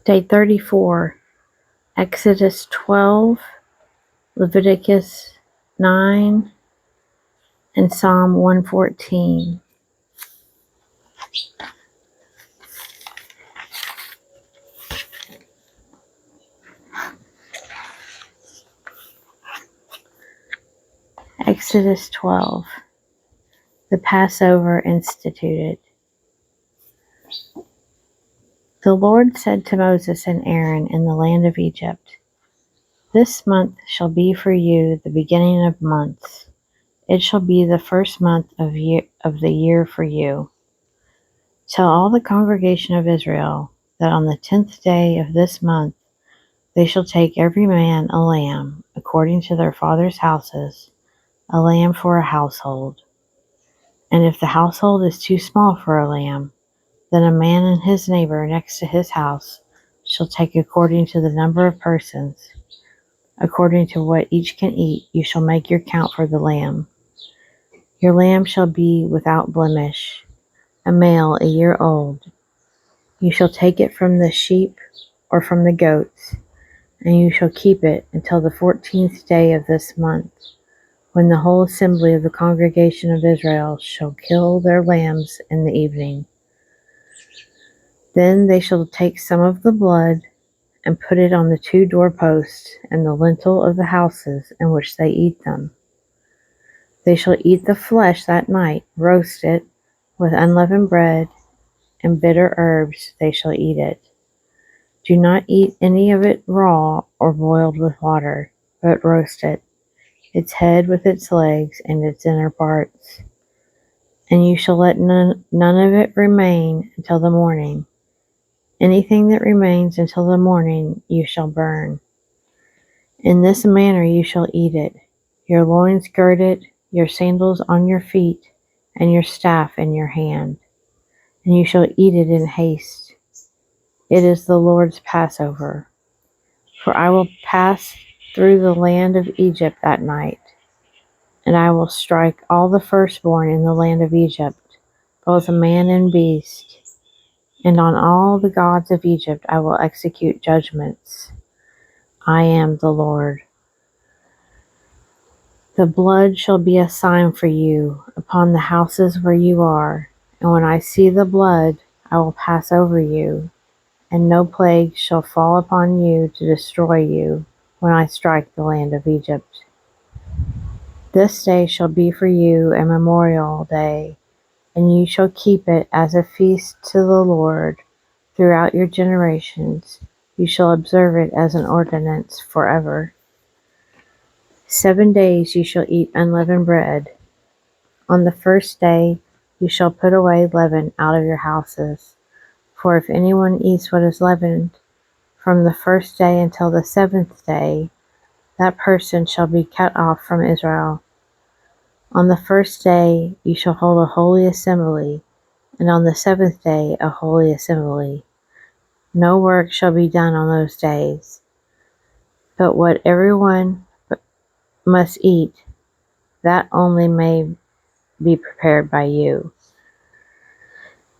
Day 34, Exodus 12, Leviticus 9, and Psalm 114. Exodus 12, the Passover instituted. The Lord said to Moses and Aaron in the land of Egypt, "This month shall be for you the beginning of months. It shall be the first month of the year for you. Tell all the congregation of Israel that on the 10th day of this month they shall take every man a lamb, according to their fathers' houses, a lamb for a household. And if the household is too small for a lamb, then a man and his neighbor next to his house shall take according to the number of persons. According to what each can eat, you shall make your count for the lamb. Your lamb shall be without blemish, a male a year old. You shall take it from the sheep or from the goats, and you shall keep it until the 14th day of this month, when the whole assembly of the congregation of Israel shall kill their lambs in the evening. Then they shall take some of the blood and put it on the 2 doorposts and the lintel of the houses in which they eat them. They shall eat the flesh that night, roast it with unleavened bread and bitter herbs. They shall eat it. Do not eat any of it raw or boiled with water, but roast it, its head with its legs and its inner parts. And you shall let none of it remain until the morning. Anything that remains until the morning you shall burn. In this manner you shall eat it, your loins girded, your sandals on your feet, and your staff in your hand. And you shall eat it in haste. It is the Lord's Passover. For I will pass through the land of Egypt that night, and I will strike all the firstborn in the land of Egypt, both man and beast. And on all the gods of Egypt I will execute judgments. I am the Lord. The blood shall be a sign for you upon the houses where you are, and when I see the blood, I will pass over you, and no plague shall fall upon you to destroy you when I strike the land of Egypt. This day shall be for you a memorial day, and you shall keep it as a feast to the Lord throughout your generations. You shall observe it as an ordinance forever. 7 days you shall eat unleavened bread. On the first day you shall put away leaven out of your houses. For if anyone eats what is leavened from the first day until the 7th day, that person shall be cut off from Israel. On the first day you shall hold a holy assembly, and on the 7th day a holy assembly. No work shall be done on those days, but what everyone must eat, that only may be prepared by you.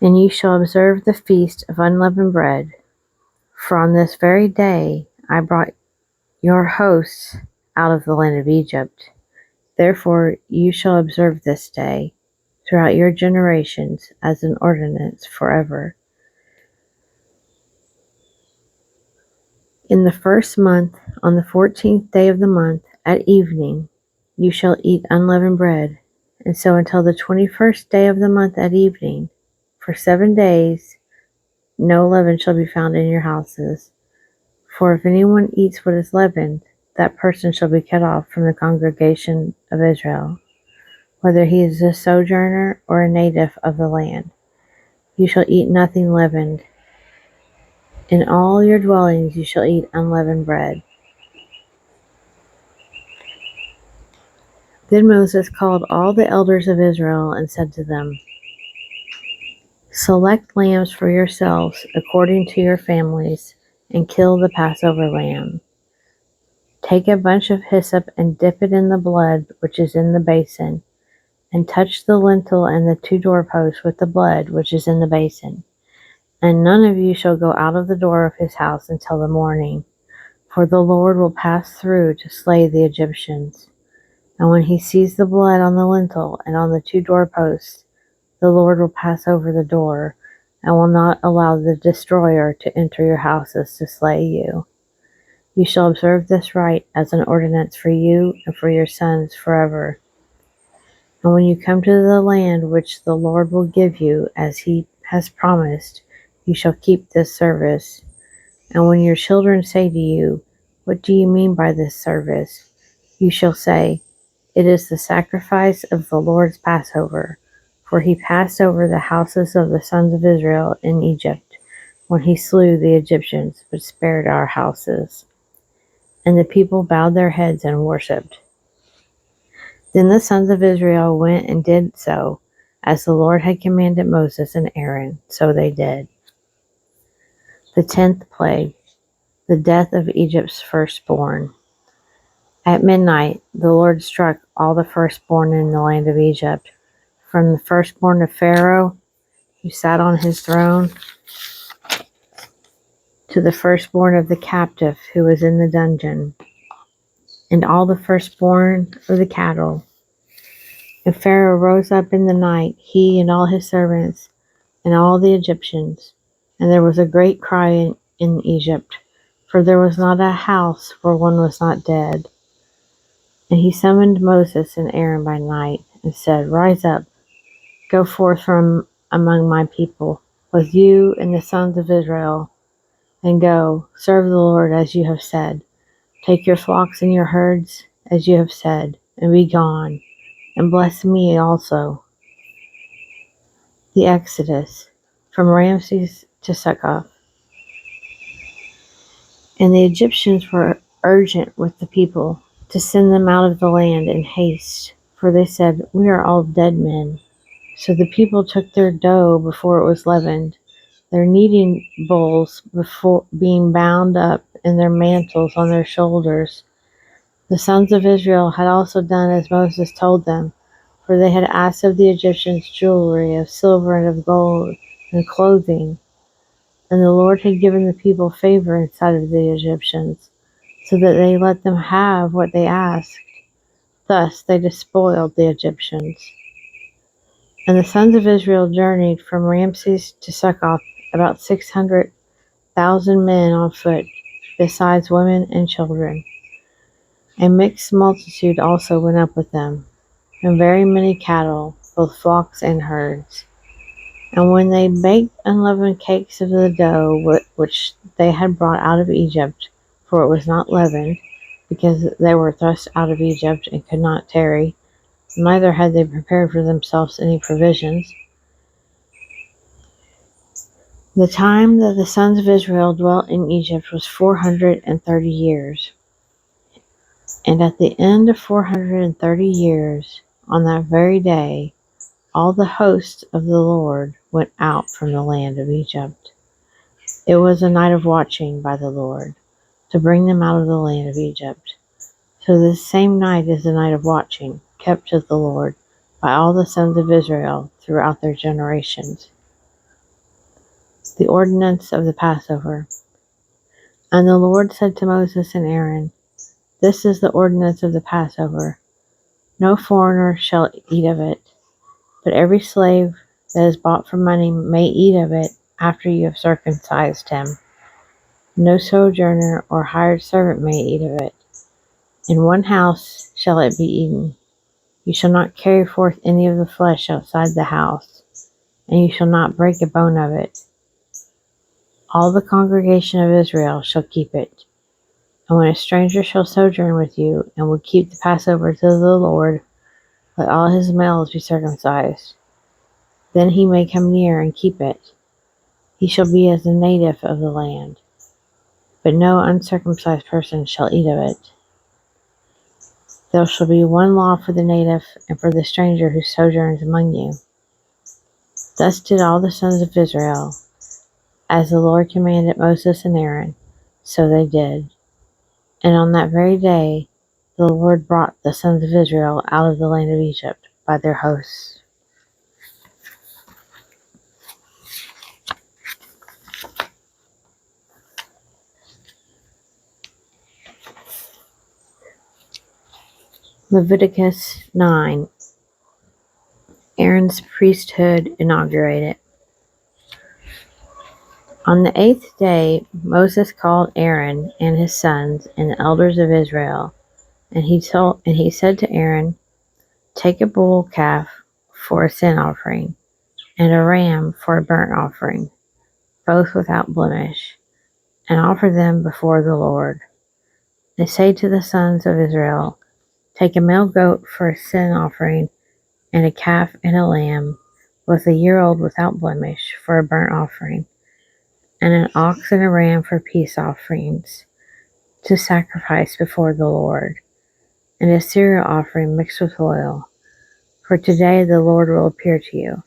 And you shall observe the feast of unleavened bread, for on this very day I brought your hosts out of the land of Egypt. Therefore you shall observe this day throughout your generations as an ordinance forever. In the first month, on the 14th day of the month, at evening, you shall eat unleavened bread, and so until the 21st day of the month at evening. For 7 days no leaven shall be found in your houses. For if anyone eats what is leavened, that person shall be cut off from the congregation of Israel, whether he is a sojourner or a native of the land. You shall eat nothing leavened. In all your dwellings you shall eat unleavened bread. Then Moses called all the elders of Israel and said to them, "Select lambs for yourselves according to your families, and kill the Passover lamb. Take a bunch of hyssop and dip it in the blood which is in the basin, and touch the lintel and the 2 doorposts with the blood which is in the basin. And none of you shall go out of the door of his house until the morning, for the Lord will pass through to slay the Egyptians. And when he sees the blood on the lintel and on the 2 doorposts, the Lord will pass over the door, and will not allow the destroyer to enter your houses to slay you. You shall observe this rite as an ordinance for you and for your sons forever. And when you come to the land which the Lord will give you, as he has promised, you shall keep this service. And when your children say to you, "What do you mean by this service?" you shall say, "It is the sacrifice of the Lord's Passover, for he passed over the houses of the sons of Israel in Egypt, when he slew the Egyptians, but spared our houses." And the people bowed their heads and worshipped. Then the sons of Israel went and did so, as the Lord had commanded Moses and Aaron, so they did. The 10th plague, the death of Egypt's firstborn. At midnight, the Lord struck all the firstborn in the land of Egypt, from the firstborn of Pharaoh, who sat on his throne, to the firstborn of the captive who was in the dungeon, and all the firstborn of the cattle. And Pharaoh rose up in the night, he and all his servants, and all the Egyptians. And there was a great cry in Egypt, for there was not a house where one was not dead. And he summoned Moses and Aaron by night, and said, "Rise up, go forth from among my people, with you and the sons of Israel, and go, serve the Lord as you have said. Take your flocks and your herds, as you have said, and be gone, and bless me also." The Exodus, from Ramses to Succoth. And the Egyptians were urgent with the people to send them out of the land in haste, for they said, "We are all dead men." So the people took their dough before it was leavened, their kneading bowls before being bound up, and their mantles on their shoulders. The sons of Israel had also done as Moses told them, for they had asked of the Egyptians jewelry of silver and of gold, and clothing. And the Lord had given the people favor in sight of the Egyptians, so that they let them have what they asked. Thus they despoiled the Egyptians. And the sons of Israel journeyed from Ramses to Succoth, about 600,000 men on foot, besides women and children. A mixed multitude also went up with them, and very many cattle, both flocks and herds. And when they baked unleavened cakes of the dough which they had brought out of Egypt, for it was not leavened, because they were thrust out of Egypt and could not tarry, neither had they prepared for themselves any provisions. The time that the sons of Israel dwelt in Egypt was 430 years. And at the end of 430 years, on that very day, all the hosts of the Lord went out from the land of Egypt. It was a night of watching by the Lord, to bring them out of the land of Egypt. So this same night is the night of watching, kept to the Lord by all the sons of Israel throughout their generations. The ordinance of the Passover. And the Lord said to Moses and Aaron, "This is the ordinance of the Passover. No foreigner shall eat of it, but every slave that is bought for money may eat of it after you have circumcised him. No sojourner or hired servant may eat of it. In one house shall it be eaten. You shall not carry forth any of the flesh outside the house, and you shall not break a bone of it. All the congregation of Israel shall keep it. And when a stranger shall sojourn with you, and will keep the Passover to the Lord, let all his males be circumcised. Then he may come near and keep it. He shall be as a native of the land, but no uncircumcised person shall eat of it. There shall be one law for the native and for the stranger who sojourns among you." Thus did all the sons of Israel, as the Lord commanded Moses and Aaron, so they did. And on that very day the Lord brought the sons of Israel out of the land of Egypt by their hosts. Leviticus 9. Aaron's priesthood inaugurated. On the 8th day Moses called Aaron and his sons and the elders of Israel, and he said to Aaron, "Take a bull calf for a sin offering, and a ram for a burnt offering, both without blemish, and offer them before the Lord. And say to the sons of Israel, Take a male goat for a sin offering, and a calf and a lamb, with a year-old without blemish, for a burnt offering, and an ox and a ram for peace offerings, to sacrifice before the Lord, and a cereal offering mixed with oil. For today the Lord will appear to you."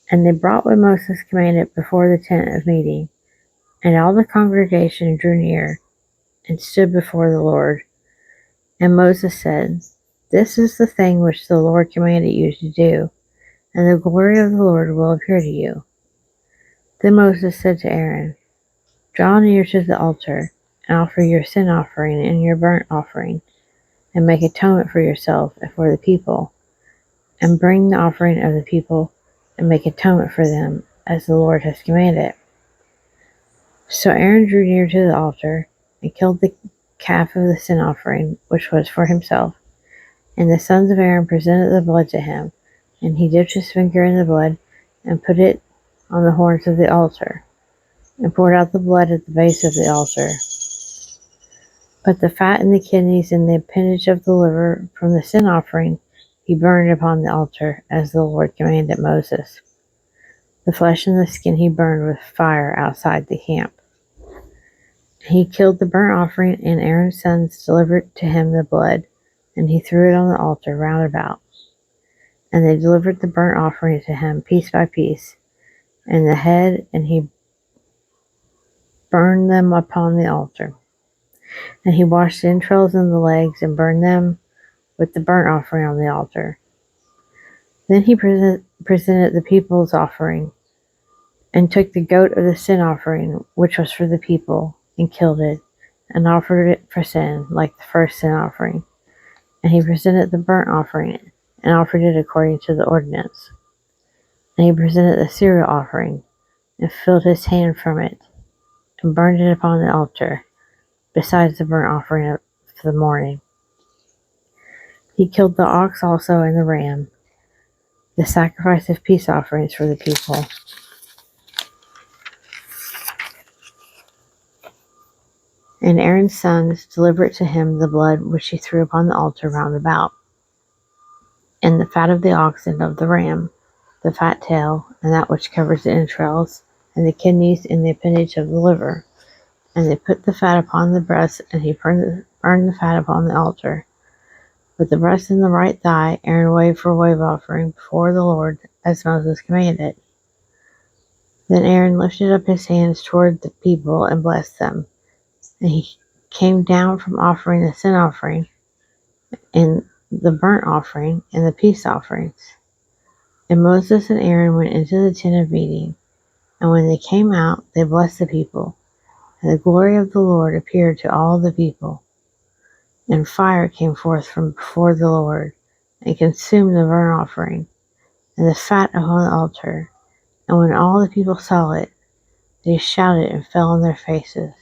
And they brought what Moses commanded before the tent of meeting, and all the congregation drew near and stood before the Lord. And Moses said, "This is the thing which the Lord commanded you to do, and the glory of the Lord will appear to you." Then Moses said to Aaron, "Draw near to the altar, and offer your sin offering and your burnt offering, and make atonement for yourself and for the people, and bring the offering of the people, and make atonement for them, as the Lord has commanded." So Aaron drew near to the altar, and killed the calf of the sin offering, which was for himself. And the sons of Aaron presented the blood to him, and he dipped his finger in the blood, and put it on the horns of the altar, and poured out the blood at the base of the altar. But the fat and the kidneys and the appendage of the liver from the sin offering he burned upon the altar, as the Lord commanded Moses. The flesh and the skin he burned with fire outside the camp. He killed the burnt offering, and Aaron's sons delivered to him the blood, and he threw it on the altar round about. And they delivered the burnt offering to him piece by piece, and the head, and he burned them upon the altar. And he washed the entrails and the legs, and burned them with the burnt offering on the altar. Then he presented the people's offering, and took the goat of the sin offering, which was for the people, and killed it, and offered it for sin, like the first sin offering. And he presented the burnt offering, and offered it according to the ordinance. And he presented the cereal offering, and filled his hand from it, and burned it upon the altar, besides the burnt offering of the morning. He killed the ox also and the ram, the sacrifice of peace offerings for the people. And Aaron's sons delivered to him the blood which he threw upon the altar round about, and the fat of the ox and of the ram, the fat tail, and that which covers the entrails, and the kidneys and the appendage of the liver. And they put the fat upon the breast, and he burned the fat upon the altar. With the breast and the right thigh Aaron waved for a wave offering before the Lord, as Moses commanded. Then Aaron lifted up his hands toward the people and blessed them. And he came down from offering the sin offering, and the burnt offering, and the peace offerings. And Moses and Aaron went into the tent of meeting, and when they came out, they blessed the people. And the glory of the Lord appeared to all the people. And fire came forth from before the Lord, and consumed the burnt offering, and the fat upon the altar. And when all the people saw it, they shouted and fell on their faces.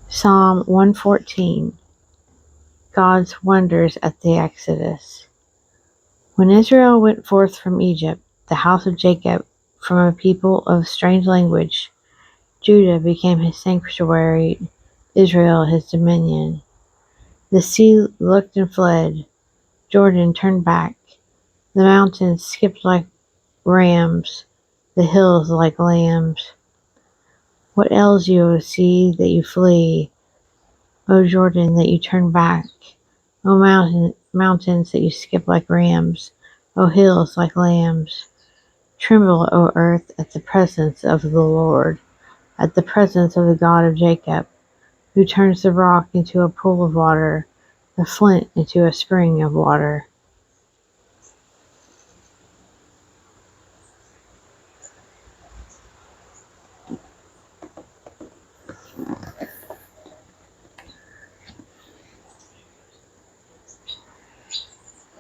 Psalm 114. God's wonders at the Exodus. When Israel went forth from Egypt, the house of Jacob from a people of strange language, Judah became his sanctuary, Israel his dominion. The sea looked and fled, Jordan turned back, the mountains skipped like rams, the hills like lambs. What ails you, O sea, that you flee? O Jordan, that you turn back? O mountains, that you skip like rams? O hills, like lambs? Tremble, O earth, at the presence of the Lord, at the presence of the God of Jacob, who turns the rock into a pool of water, the flint into a spring of water.